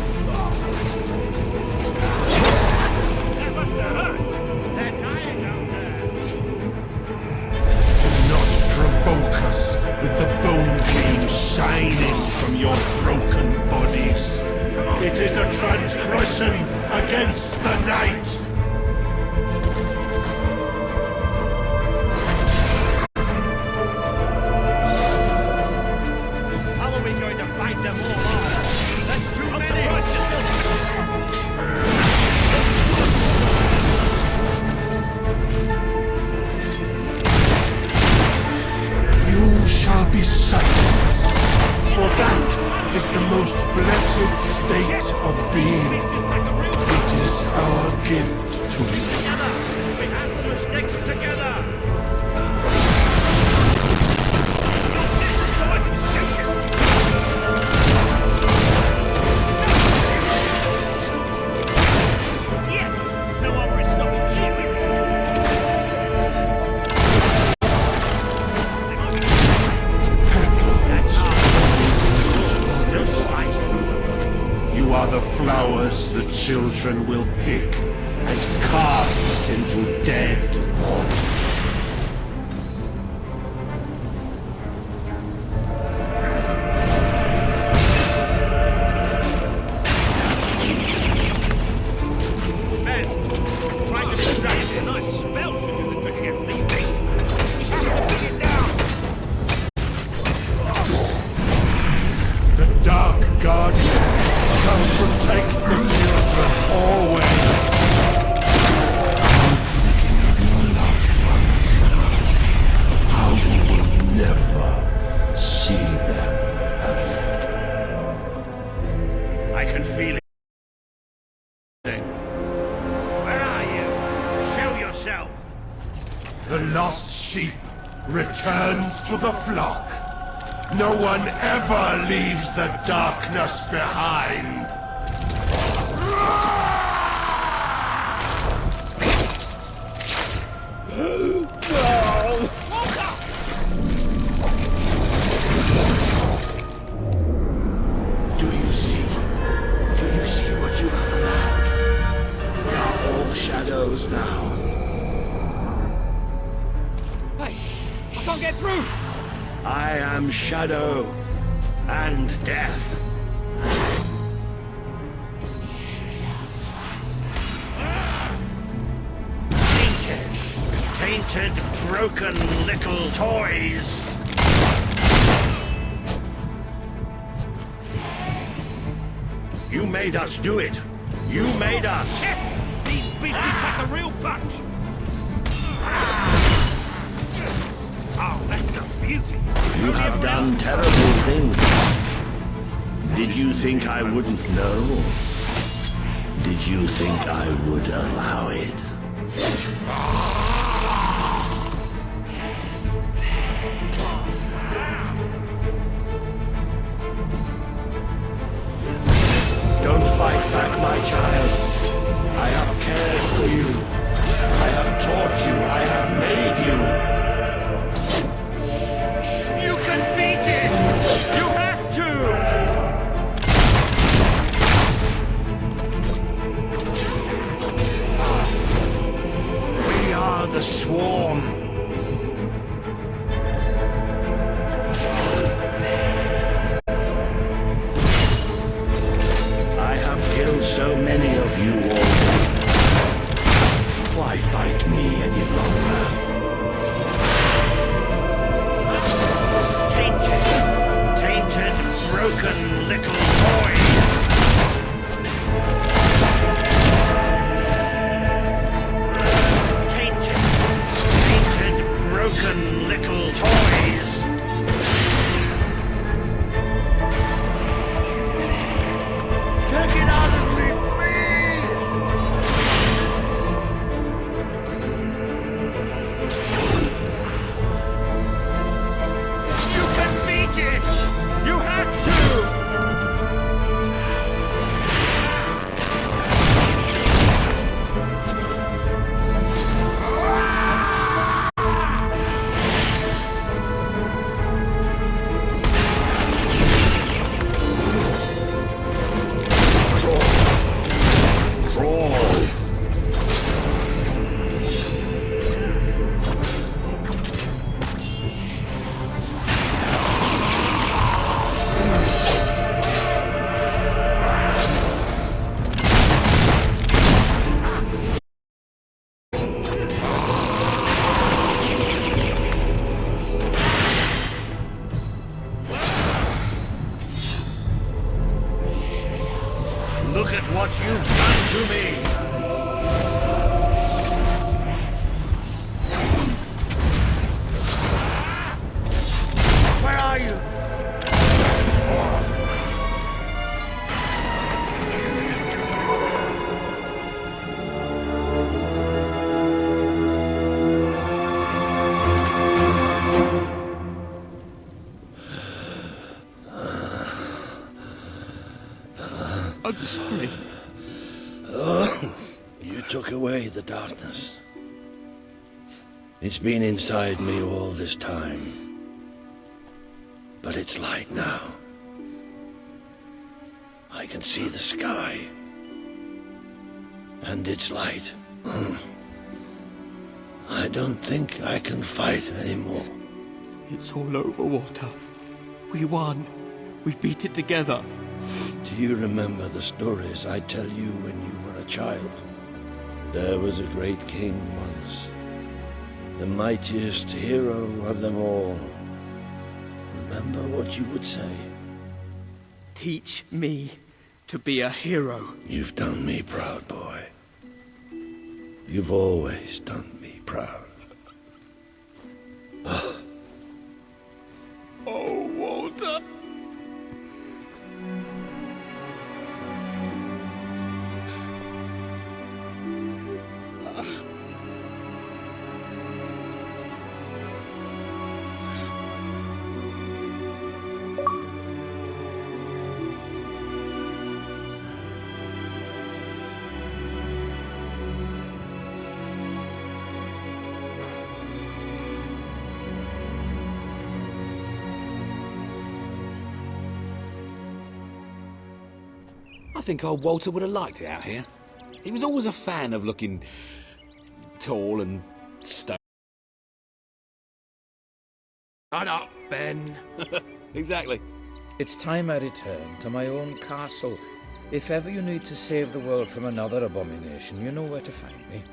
That must have hurt. They're dying out there. Do not provoke us with the bone gleam shining from your broken bodies. It is a transgression against the night. How are we going to fight them all off? That's too I'm many! surprised you're still... You shall be sightless, for that is the most blessed state of being. It is our gift to you. We have to stick together! So I can shoot you. Yes! No armor is stopping you, is it? You are the flowers the children will pick and cast into dead waters. Men, trying to distract A nice spell should do the trick against these things. Bring it down! The Dark Guardian shall protect the children always. I'm thinking of your loved ones now. How you will never see them again. I can feel it. Where are you? Show yourself! The lost sheep returns to the flock. No one ever leaves the darkness behind. Do you see? Do you see what you have allowed? We are all shadows now. Hey, I can't get through! I am Shadow and Death. Tainted, broken little toys. You made us do it. You made us. These beasties pack a real punch! Oh, that's a beauty! You have done terrible things. Did you think I wouldn't know? Did you think I would allow it? Don't fight back, my child. I have cared for you. I have taught you. I have made you. You can beat it! You have to! broken little toys! Tainted, broken little toys! Take it out of me, please! You can beat it! You have to! Look at what you've done to me! Where are you? I'm sorry. Oh, you took away the darkness. It's been inside me all this time. But it's light now. I can see the sky. And it's light. I don't think I can fight anymore. It's all over, Walter. We won. We beat it together. Do you remember the stories I tell you when you were a child? There was a great king once, the mightiest hero of them all. Remember what you would say? Teach me to be a hero. You've done me proud, boy. You've always done me proud. Oh, Walter. I think old Walter would have liked it out here. He was always a fan of looking tall and stone. Shut up, Ben. Exactly. It's time I return to my own castle. If ever you need to save the world from another abomination, you know where to find me.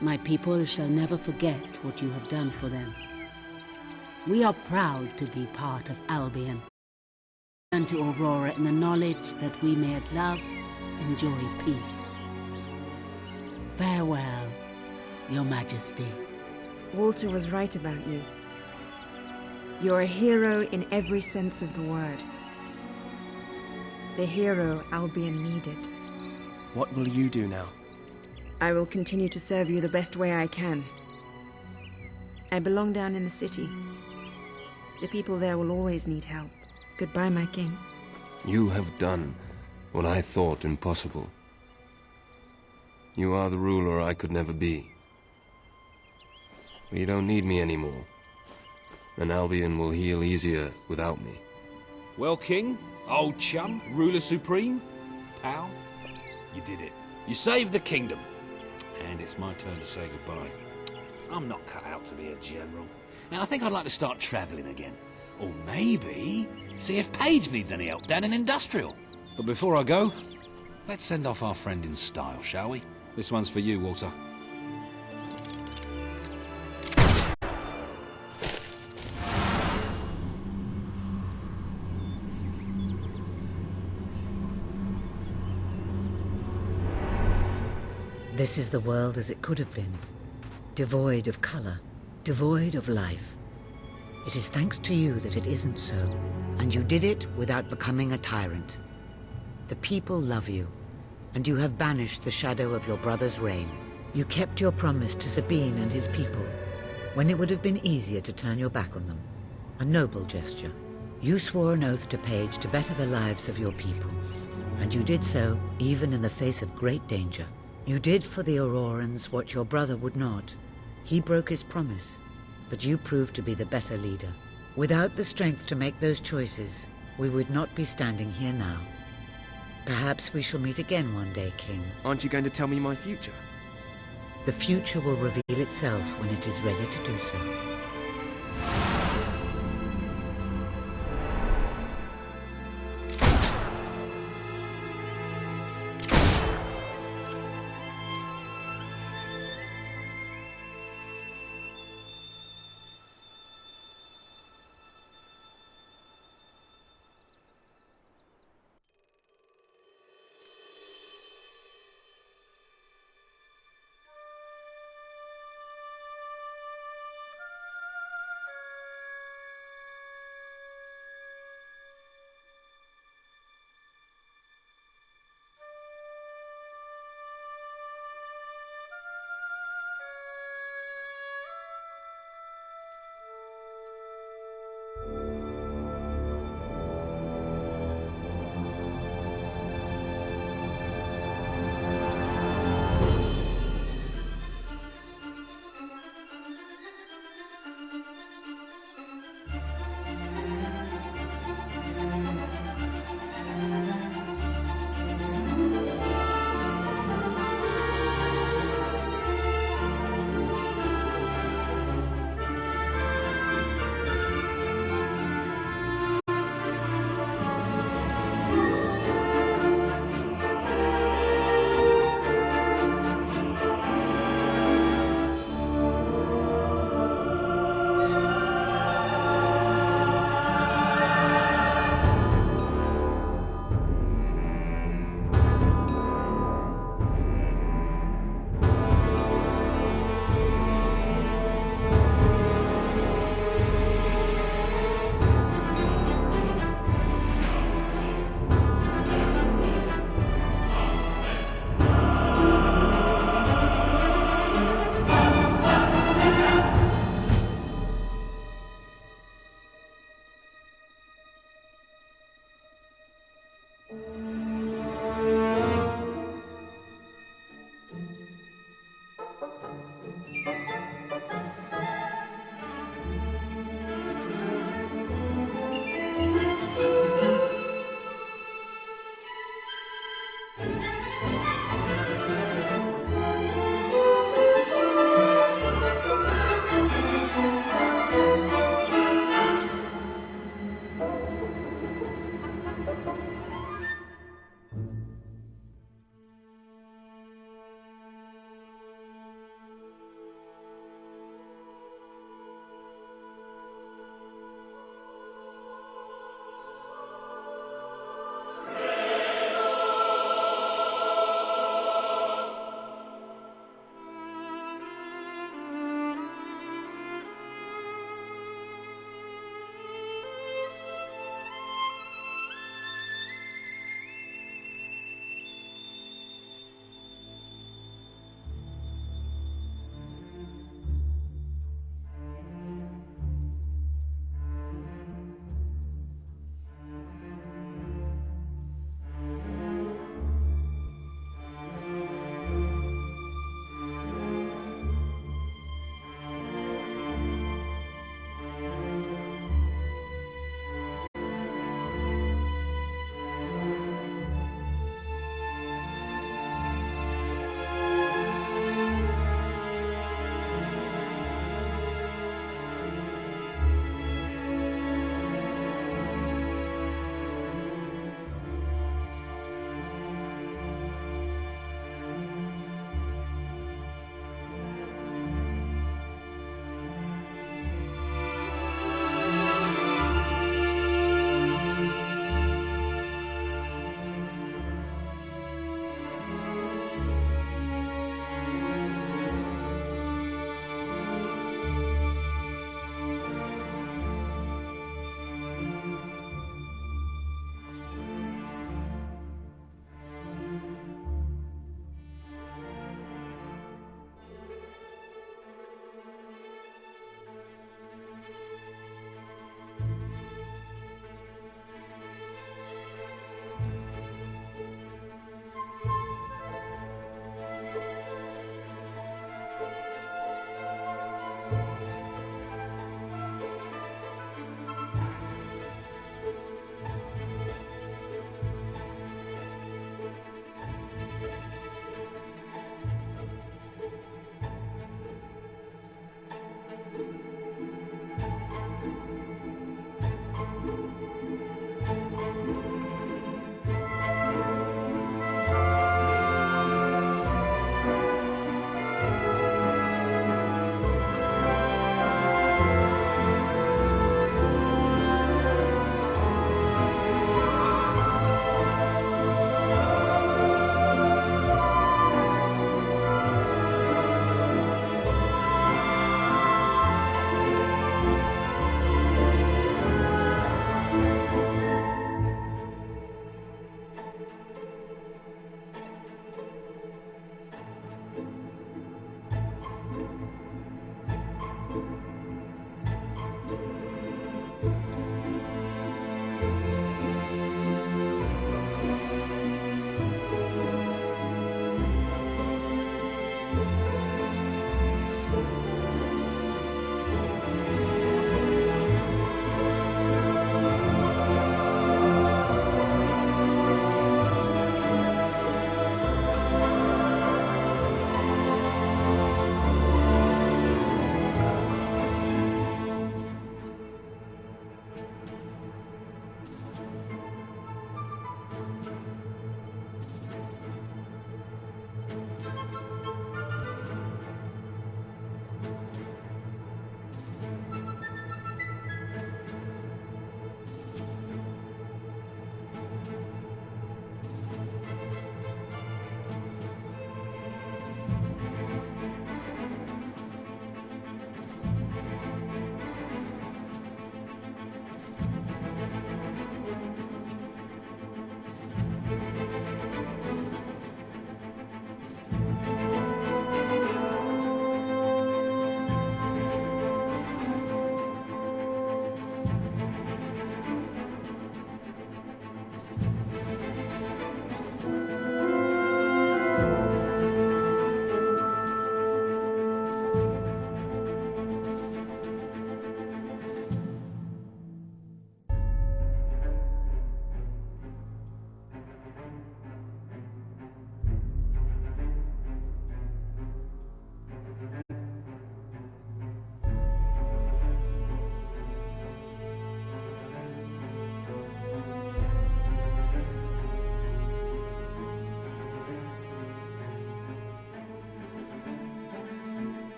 My people shall never forget what you have done for them. We are proud to be part of Albion. And to Aurora in the knowledge that we may at last enjoy peace. Farewell, Your Majesty. Walter was right about you. You're a hero in every sense of the word. The hero Albion needed. What will you do now? I will continue to serve you the best way I can. I belong down in the city. The people there will always need help. Goodbye, my king. You have done what I thought impossible. You are the ruler I could never be. But you don't need me anymore. And Albion will heal easier without me. Well, King, old chum, ruler supreme, pal, you did it. You saved the kingdom. And it's my turn to say goodbye. I'm not cut out to be a general. And I think I'd like to start travelling again. Or maybe see if Paige needs any help down in Industrial. But before I go, let's send off our friend in style, shall we? This one's for you, Walter. This is the world as it could have been, devoid of color, devoid of life. It is thanks to you that it isn't so, and you did it without becoming a tyrant. The people love you, and you have banished the shadow of your brother's reign. You kept your promise to Sabine and his people, when it would have been easier to turn your back on them. A noble gesture. You swore an oath to Paige to better the lives of your people, and you did so even in the face of great danger. You did for the Aurorans what your brother would not. He broke his promise, but you proved to be the better leader. Without the strength to make those choices, we would not be standing here now. Perhaps we shall meet again one day, King. Aren't you going to tell me my future? The future will reveal itself when it is ready to do so.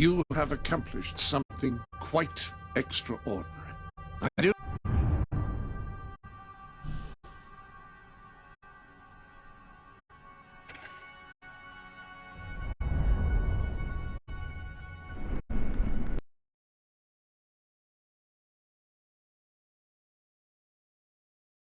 You have accomplished something quite extraordinary. I do